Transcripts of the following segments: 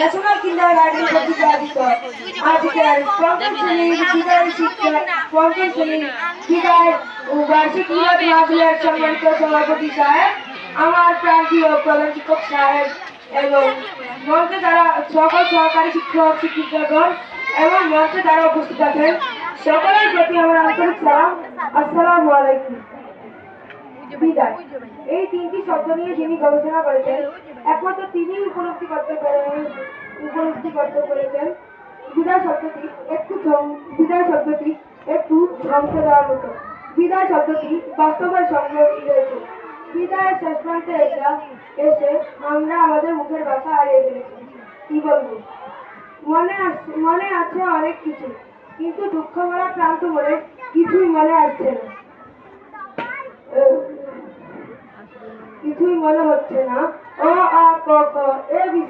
National kindergarten প্রতিপাদিত আজকের পঞ্চম শ্রেণীর বিদায় শিক্ষা পঞ্চম শ্রেণীর বিদায় ও বার্ষিক মিলাদ মাহফিলের সম্মানিত সভাপতি সাহেব, আমার প্রান্তীয় প্রধান শিক্ষক সাহেব এবং মঞ্চে যারা সকল সহকারী শিক্ষক শিক্ষিকাগণ এবং মঞ্চে যারা উপস্থিত আছেন সকলের প্রতি আমার আন্তরিক সালাম। আসসালামু আলাইকুম। বিদায় এই তিনটি শব্দ নিয়ে যিনি গবেষণা করেছেন একমাত্র তিনি উপলব্ধি করতে পেরেছেন বিদায় শব্দটি একটু ধ্বংস দেওয়ার মতো। বিদায় শব্দটি বাস্তবের সঙ্গে রয়েছে। বিদায়ের শেষ প্রান্তে এসে আমরা আমাদের মুখের ভাষা হারিয়ে ফেলেছি। কি বলবো, মনে আছে অনেক কিছু, কিন্তু দুঃখ ভরা ক্লান্ত মনে কিছুই মনে আসছে না, কিছুই মনে হচ্ছে না। অ আ ক খ ABC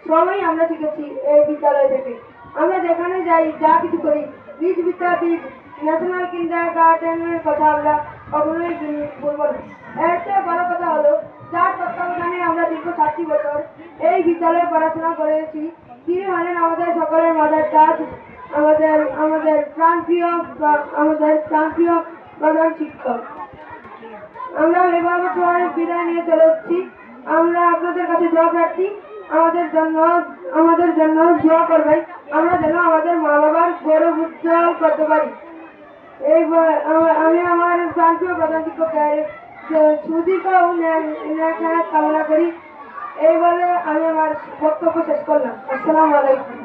সবই আমরা শিখেছি এই বিদ্যালয় থেকে। আমরা যেখানে যাই, যা কিছু করি, বীজ বিদ্যাপীঠ ন্যাশনাল কিন্ডারগার্টেনের কথা আমরা কখনোই বলবো না। এর চেয়ে বড় কথা হলো, যার তত্ত্বাবধানে আমরা দীর্ঘ 7 বছর এই বিদ্যালয়ে পড়াশোনা করেছি, তিনি হলেন আমাদের সকলের মাদার টাচ, আমাদের প্রাণপ্রিয় প্রধান শিক্ষক। আমরা এভাবে বিদায় নিয়ে চলে এসেছি। আমরা আপনাদের কাছে দোয়া প্রার্থী, আমাদের জন্য দোয়া করবেন, আমরা যেন আমাদের মা বাবার গৌরব উজ্জ্বল করতে পারি। আমি আমার প্রান্তীয় প্রধান শিক্ষকের সুদীর্ঘ কামনা করি। এই বলে আমি আমার বক্তব্য শেষ করলাম। আসসালামু আলাইকুম।